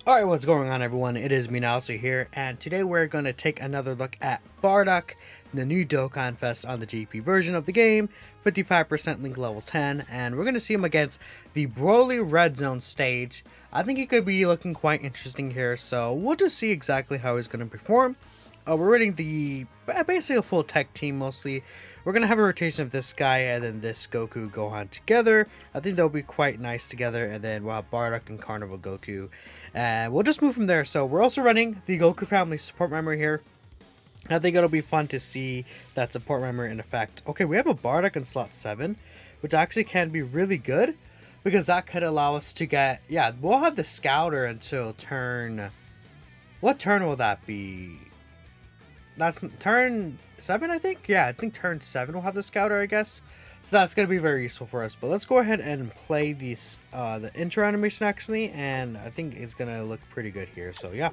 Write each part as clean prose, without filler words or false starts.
Alright, what's going on everyone? It is me Naosu here, and today we're going to take another look at Bardock, the new Dokkanfest on the GP version of the game, 55% link level 10, and we're going to see him against the Broly Red Zone stage. I think he could be looking quite interesting here, so we'll just see exactly how he's going to perform. We're running the basically a full tech team mostly. We're going to have a rotation of this guy and then this Goku Gohan together. I think they'll be quite nice together, and then we'll have Bardock and Carnival Goku. And we'll just move from there. So we're also running the Goku family support memory here. I think it'll be fun to see that support memory in effect. Okay, we have a Bardock in slot 7, which actually can be really good, because that could allow us to get, yeah, we'll have the Scouter until turn, what turn will that be? That's turn 7, I think? Yeah, I think turn 7 will have the Scouter, I guess. So that's going to be very useful for us. But let's go ahead and play these, the intro animation actually, and I think it's going to look pretty good here. So yeah.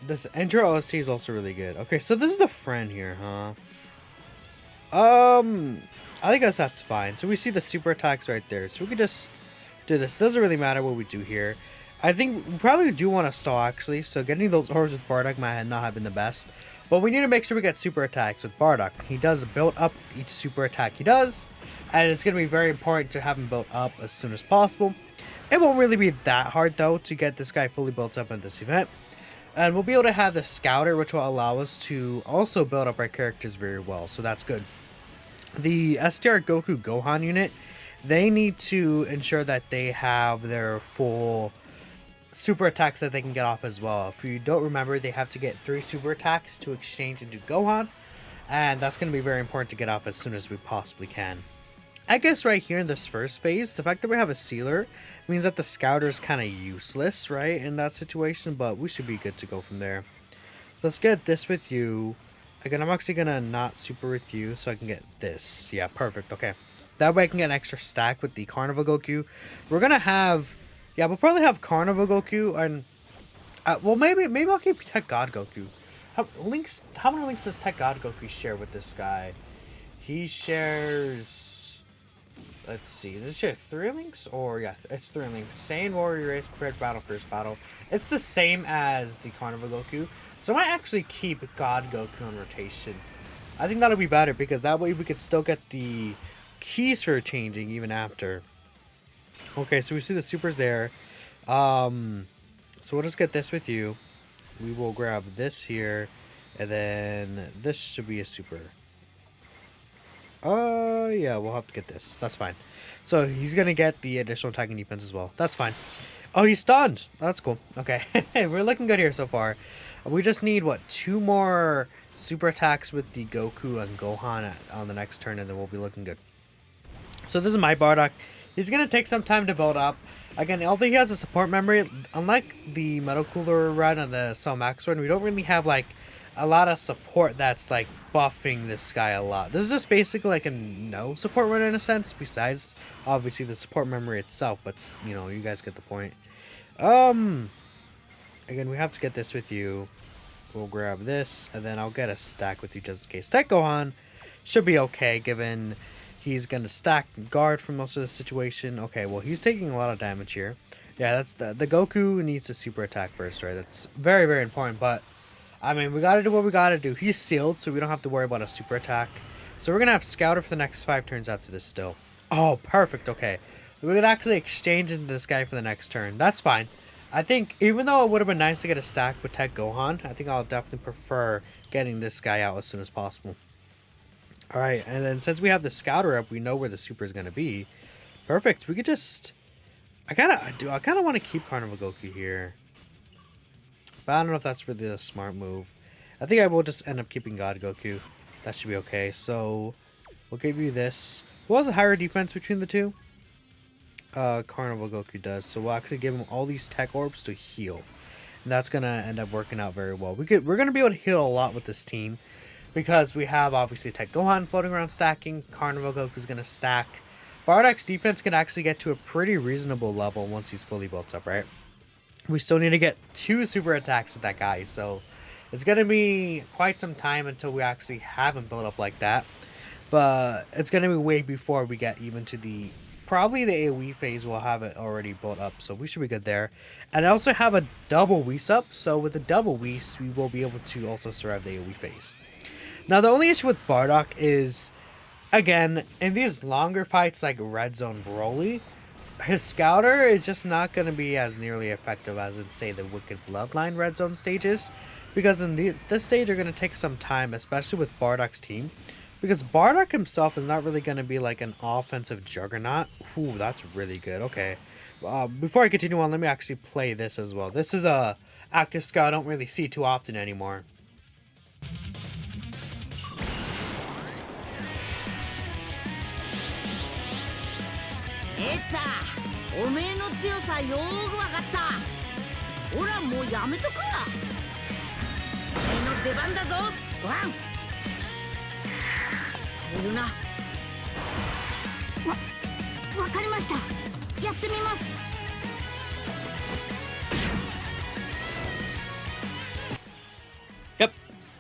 This intro OST is also really good. Okay, so this is the friend here, huh? I guess that's fine. So we see the super attacks right there. So we could just do this. Doesn't really matter what we do here. I think we probably do want to stall actually. So getting those orbs with Bardock might not have been the best. But we need to make sure we get super attacks with Bardock. He does build up each super attack he does. And it's going to be very important to have him built up as soon as possible. It won't really be that hard though to get this guy fully built up in this event. And we'll be able to have the Scouter, which will allow us to also build up our characters very well. So that's good. The STR Goku Gohan unit, they need to ensure that they have their full super attacks that they can get off as well. If you don't remember, they have to get 3 super attacks to exchange into Gohan. And that's going to be very important to get off as soon as we possibly can. I guess right here in this first phase, the fact that we have a sealer means that the Scouter is kind of useless, right, in that situation, but we should be good to go from there. Let's get this with you. Again, I'm actually going to not super with you so I can get this. Yeah, perfect. Okay. That way I can get an extra stack with the Carnival Goku. We're going to have, yeah, we'll probably have Carnival Goku and, well, maybe I'll keep Tech God Goku. How many links does Tech God Goku share with this guy? He shares... Let's see, does it share 3 links? Or, yeah, it's 3 links. Saiyan Warrior Race, Prepared Battle, First Battle. It's the same as the Carnival Goku. So I might actually keep God Goku on rotation. I think that'll be better, because that way we could still get the keys for changing even after. Okay, so we see the supers there. So we'll just get this with you. We will grab this here. And then this should be a super. Yeah, we'll have to get this. That's fine. So he's gonna get the additional attacking defense as well. That's fine. Oh, he's stunned. That's cool. Okay, we're looking good here so far. We just need, what, 2 more super attacks with the Goku and Gohan on the next turn, and then we'll be looking good. So this is my Bardock. He's gonna take some time to build up. Again, although he has a support memory, unlike the Metal Cooler run and the Cell Max run, we don't really have, like, a lot of support that's like buffing this guy a lot. This is just basically like a no support run in a sense, besides obviously the support memory itself, but you know, you guys get the point. Again, we have to get this with you. We'll grab this, and then I'll get a stack with you just in case. Tech Gohan should be okay, given he's gonna stack guard for most of the situation. Okay, well, he's taking a lot of damage here. Yeah, that's the Goku needs to super attack first, right? That's very, very important, but I mean, we gotta do what we gotta do. He's sealed, so we don't have to worry about a super attack. So we're gonna have Scouter for the next 5 turns after this still. Oh, perfect, okay. We could actually exchange into this guy for the next turn. That's fine. I think, even though it would have been nice to get a stack with Tech Gohan, I think I'll definitely prefer getting this guy out as soon as possible. Alright, and then since we have the Scouter up, we know where the super is gonna be. Perfect, we could just... I kinda want to keep Carnival Goku here. But I don't know if that's really a smart move. I think I will just end up keeping God Goku. That should be okay. So we'll give you this. Who has a higher defense between the two? Carnival Goku does. So we'll actually give him all these tech orbs to heal. And that's gonna end up working out very well. We're gonna be able to heal a lot with this team because we have obviously Tech Gohan floating around stacking. Carnival Goku's gonna stack. Bardock's defense can actually get to a pretty reasonable level once he's fully built up, right? We still need to get 2 super attacks with that guy, so it's gonna be quite some time until we actually have him built up like that. But it's gonna be way before we get even to the probably the AoE phase. We'll have it already built up, so we should be good there. And I also have a double Whis up, so with the double Whis, we will be able to also survive the AoE phase. Now the only issue with Bardock is, again, in these longer fights like Red Zone Broly, his scouter is just not going to be as nearly effective as in, say, the Wicked Bloodline Red Zone stages. Because in this stage, you're going to take some time, especially with Bardock's team. Because Bardock himself is not really going to be like an offensive juggernaut. Ooh, that's really good. Okay. Before I continue on, let me actually play this as well. This is a active scout I don't really see too often anymore. おめえの強さよーくわかった。おらもうやめとくわ。おめえの出番だぞ、ワン。いるな。わかりました。やってみます。Yep,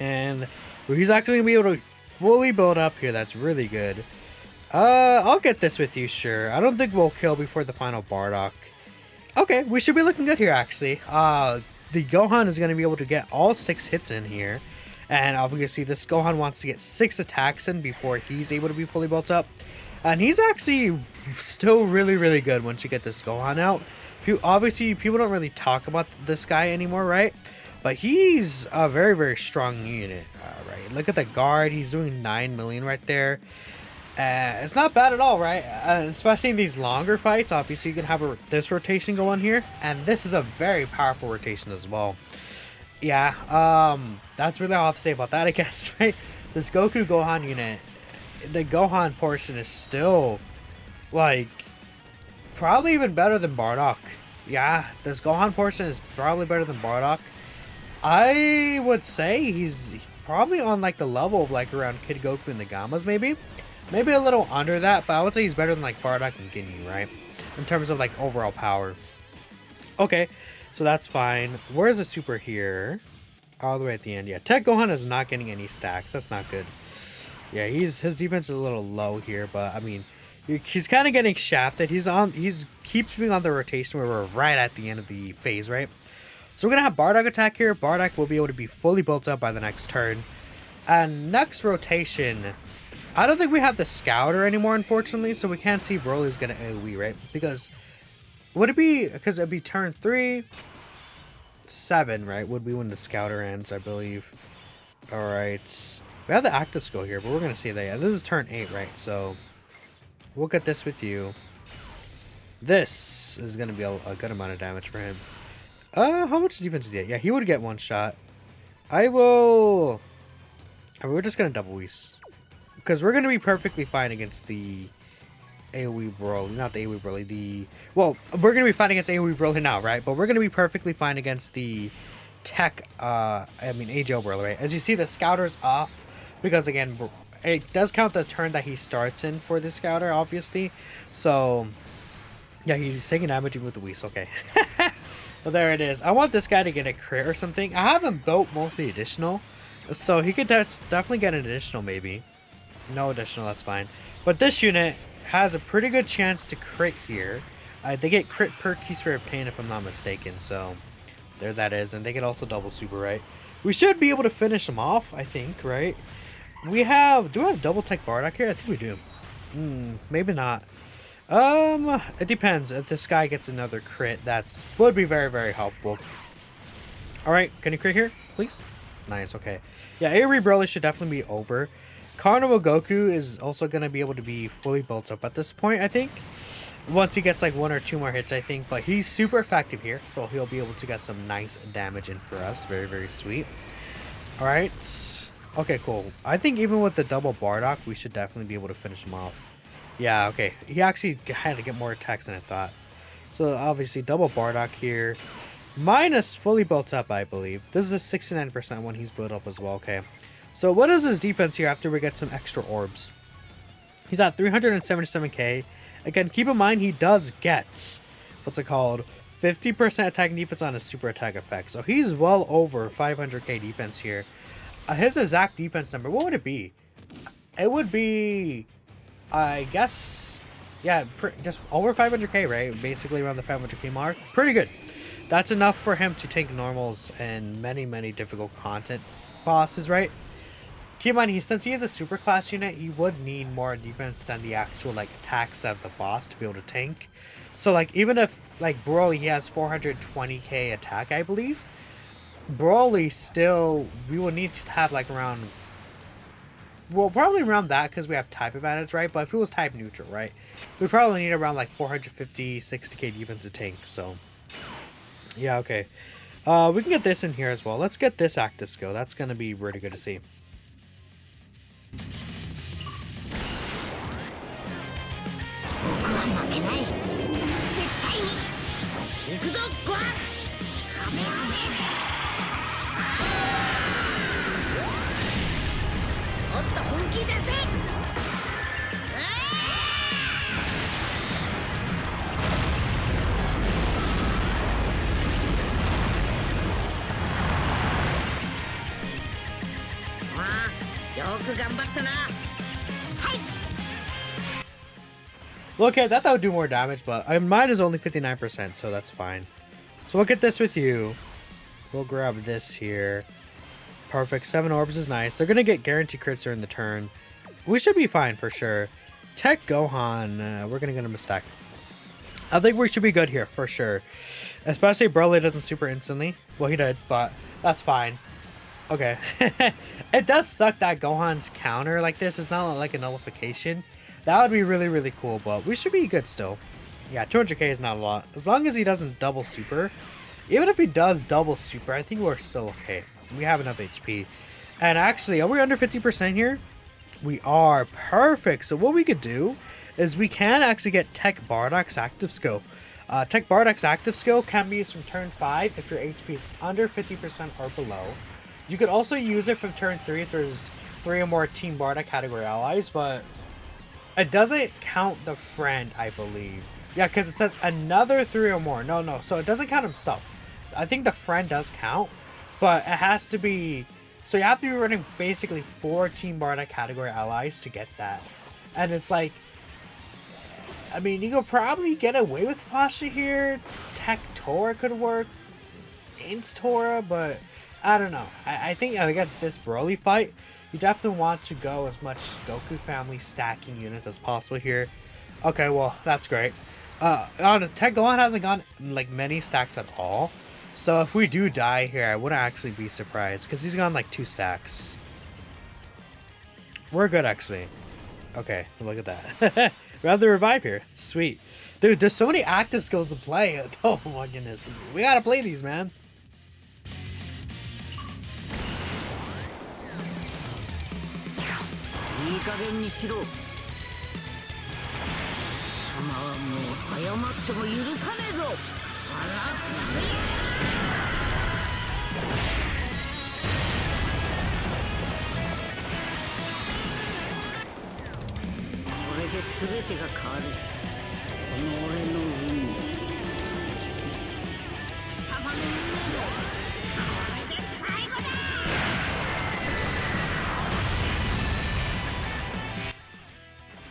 and he's actually gonna be able to fully build up here. That's really good. I'll get this with you, sure. I don't think we'll kill before the final Bardock. Okay, we should be looking good here, actually. The Gohan is going to be able to get all 6 hits in here. And obviously, this Gohan wants to get 6 attacks in before he's able to be fully built up. And he's actually still really, really good once you get this Gohan out. Obviously, people don't really talk about this guy anymore, right? But he's a very, very strong unit, right? Look at the guard. He's doing 9 million right there. It's not bad at all, right? Especially in these longer fights. Obviously, you can have this rotation go on here, and this is a very powerful rotation as well. Yeah, that's really all I have to say about that, I guess, right? This Goku Gohan unit, the Gohan portion is still, like, probably even better than Bardock. Yeah, this Gohan portion is probably better than Bardock. I would say he's probably on, like, the level of, like, around Kid Goku and the Gammas, maybe. Maybe a little under that, but I would say he's better than like Bardock and Ginyu, right? In terms of like overall power. Okay, so that's fine. Where's the super here? All the way at the end. Yeah, Tech Gohan is not getting any stacks. That's not good. Yeah, his defense is a little low here, but I mean, he's kind of getting shafted. He's keeps being on the rotation where we're right at the end of the phase, right? So we're gonna have Bardock attack here. Bardock will be able to be fully built up by the next turn. And next rotation, I don't think we have the Scouter anymore, unfortunately, so we can't see Broly's gonna AoE, right? Because, would it be, because it'd be turn 3, 7, right? Would be when the Scouter ends, I believe. Alright. We have the active skill here, but we're gonna save that. Yeah, this is turn 8, right? So, we'll get this with you. This is gonna be a good amount of damage for him. How much defense did he get? Yeah, he would get 1 shot. We're just gonna double Whis. Because we're going to be perfectly fine against the AoE Broly. Not the AoE Broly. Well, we're going to be fine against AoE Broly now, right? But we're going to be perfectly fine against the Tech, AGL Broly, right? As you see, the Scouter's off. Because, again, it does count the turn that he starts in for the Scouter, obviously. So, yeah, he's taking damage with the Whis. Okay. Well, there it is. I want this guy to get a crit or something. I have him built mostly additional. So, he could definitely get an additional, maybe. No additional, that's fine. But this unit has a pretty good chance to crit here. They get crit per keys for obtain if I'm not mistaken. So there that is. And they can also double super, right? We should be able to finish them off, I think, right? Do we have double tech Bardock here? I think we do. Maybe not. It depends. If this guy gets another crit, would be very, very helpful. Alright, can you crit here, please? Nice, okay. Yeah, AoE Broly should definitely be over. Carnival Goku is also going to be able to be fully built up at this point, I think. Once he gets like 1 or 2 more hits, I think. But he's super effective here, so he'll be able to get some nice damage in for us. Very, very sweet. Alright. Okay, cool. I think even with the double Bardock, we should definitely be able to finish him off. Yeah, okay. He actually had to get more attacks than I thought. So obviously double Bardock here. Mine is fully built up, I believe. This is a 69% one he's built up as well, okay. So what is his defense here after we get some extra orbs? He's at 377k. Again, keep in mind he does get, what's it called, 50% attack and defense on his super attack effect. So he's well over 500k defense here. His exact defense number, what would it be? It would be, I guess, yeah, just over 500k, right? Basically around the 500k mark. Pretty good. That's enough for him to take normals and many, many difficult content bosses, right? Keep in mind, since he is a super class unit, he would need more defense than the actual like attacks of the boss to be able to tank. So like even if like Broly, he has 420k attack, I believe. Broly still, we will need to have like around, well, probably around that because we have type advantage, right? But if it was type neutral, right, we probably need around like 450, 60k defense to tank. So yeah, okay. We can get this in here as well. Let's get this active skill. That's gonna be really good to see. 僕は負けない絶対に行くぞゴアンカメハメもっと本気出せよく頑張ったな Okay, I thought that would do more damage, but mine is only 59%, so that's fine. So we'll get this with you. We'll grab this here. Perfect. 7 orbs is nice. They're going to get guaranteed crits during the turn. We should be fine for sure. Tech Gohan, we're going to get him a stack. I think we should be good here for sure. Especially if Broly doesn't super instantly. Well, he did, but that's fine. Okay. It does suck that Gohan's counter like this. It's not like a nullification. That would be really, really cool, but we should be good still. Yeah, 200k is not a lot. As long as he doesn't double super. Even if he does double super, I think we're still okay. We have enough HP. And actually, are we under 50% here? We are. Perfect. So what we could do is we can actually get Tech Bardock's active skill. Tech Bardock's active skill can be used from turn 5 if your HP is under 50% or below. You could also use it from turn 3 if there's 3 or more Team Bardock category allies, but it doesn't count the friend, I believe. Yeah, because it says another 3 or more. No. So it doesn't count himself. I think the friend does count, but it has to be... So you have to be running basically 4 Team Bardock category allies to get that. And it's like... I mean, you could probably get away with Pasha here. Tech Tora could work. Inst Tora, but... I don't know. I think against this Broly fight... You definitely want to go as much Goku family stacking units as possible here. Okay, well, that's great. Tech Gohan hasn't gone like many stacks at all. So if we do die here, I wouldn't actually be surprised because he's gone like 2 stacks. We're good actually. Okay, look at that. We have the revive here. Sweet. Dude, there's so many active skills to play. Oh my goodness. We gotta play these, man. いい加減にしろ貴様はもう謝っても許さねえぞ笑ってこれで全てが変わるこの俺の運命そして貴様の運命もこれで最後だ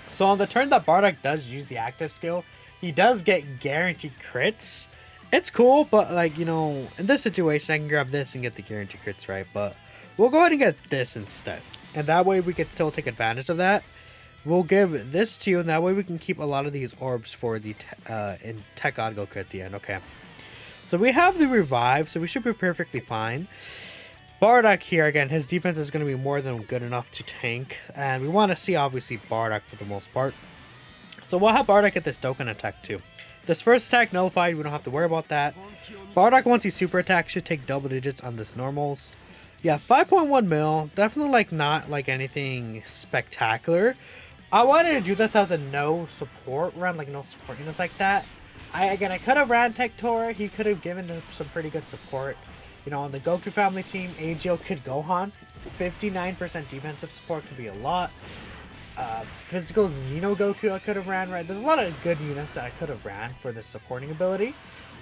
So on the turn that Bardock does use the active skill, he does get guaranteed crits. It's cool, but like, you know, in this situation, I can grab this and get the guaranteed crits, right? But we'll go ahead and get this instead. And that way we can still take advantage of that. We'll give this to you, and that way we can keep a lot of these orbs for the in Tech God Goku at the end, okay? So we have the revive, so we should be perfectly fine. Bardock here, again, his defense is going to be more than good enough to tank. And we want to see, obviously, Bardock for the most part. So we'll have Bardock get this Dokkan attack too. This first attack nullified, we don't have to worry about that. Bardock, once he super attack, should take double digits on this normals. Yeah, 5.1 mil. Definitely, like, not, like, anything spectacular. I wanted to do this as a no support run, like no support units like that. I could have ran Tektor. He could have given him some pretty good support. You know, on the Goku family team, AGL could Gohan. 59% defensive support could be a lot. Physical Xeno Goku I could have ran, right? There's a lot of good units that I could have ran for this supporting ability.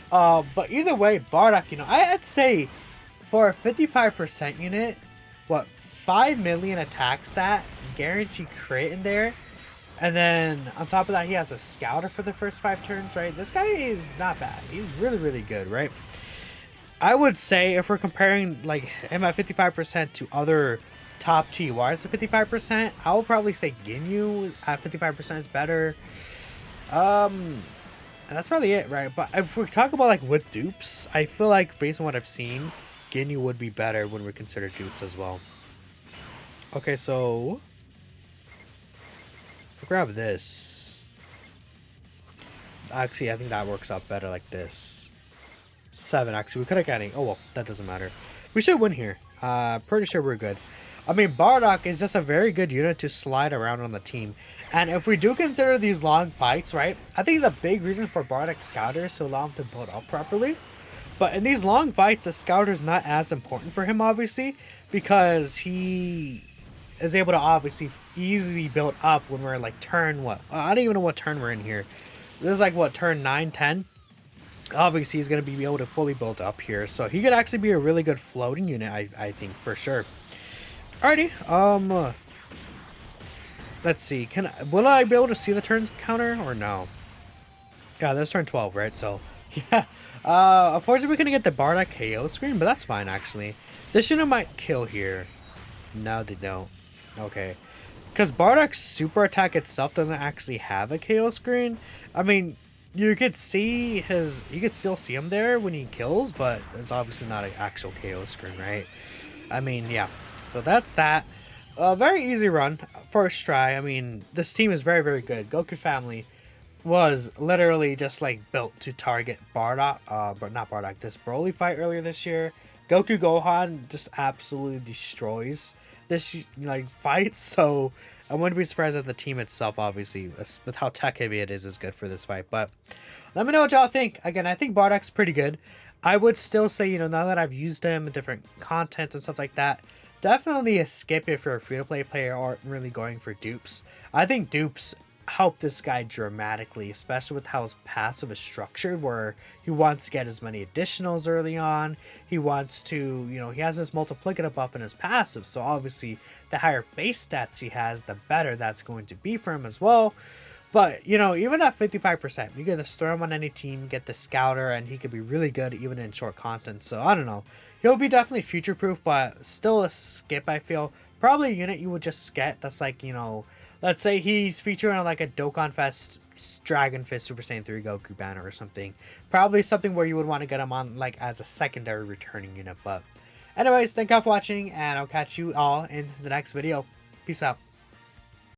But either way, Bardock, you know, I'd say for a 55% unit, what, 5 million attack stat, guaranteed crit in there, and then on top of that, he has a scouter for the first 5 turns, right? This guy is not bad. He's really, really good, right? I would say if we're comparing like him at 55% to other top TYs at 55%, I would probably say Ginyu at 55% is better. And that's probably it, right? But if we talk about like with dupes, I feel like based on what I've seen, Ginyu would be better when we consider dupes as well. Okay, so if we grab this, actually I think that works out better like this. 7 actually, we could have got 8. Oh well, that doesn't matter. We should win here. Pretty sure we're good. I mean, Bardock is just a very good unit to slide around on the team. And if we do consider these long fights, right, I think the big reason for Bardock Scouter is to allow him to build up properly. But in these long fights, the Scouter is not as important for him, obviously, because he is able to obviously easily build up when we're like turn what? I don't even know what turn we're in here. This is like what, turn 9, 10? Obviously, he's going to be able to fully build up here. So he could actually be a really good floating unit, I think, for sure. Alrighty, let's see. Will I be able to see the turns counter or no? Yeah, that's turn 12, right? So, yeah. Unfortunately, we couldn't get the Bardock KO screen, but that's fine, actually. This unit might kill here. No, they don't. Okay. Because Bardock's super attack itself doesn't actually have a KO screen. I mean, you could see you could still see him there when he kills, but it's obviously not an actual KO screen, right? I mean, yeah. So that's that. Very easy run. First try. I mean, this team is very, very good. Goku family was literally just like built to target Bardock, but not Bardock, this Broly fight earlier this year. Goku Gohan just absolutely destroys this like fight, so I wouldn't be surprised that the team itself, obviously, with how tech heavy it is good for this fight. But let me know what y'all think. Again, I think Bardock's pretty good. I would still say, you know, now that I've used him in different content and stuff like that, definitely a skip if you're a free-to-play player or really going for dupes. I think dupes help this guy dramatically, especially with how his passive is structured, where he wants to get as many additionals early on. He wants to, you know, he has this multiplicative buff in his passive, so obviously the higher base stats he has, the better that's going to be for him as well. But, you know, even at 55%, you can just throw him on any team, get the scouter, and he could be really good even in short content. So, I don't know. He'll be definitely future-proof, but still a skip, I feel. Probably a unit you would just get that's like, you know, let's say he's featuring on like a Dokkanfest Dragon Fist Super Saiyan 3 Goku banner or something. Probably something where you would want to get him on like as a secondary returning unit. But anyways, thank y'all for watching, and I'll catch you all in the next video. Peace out.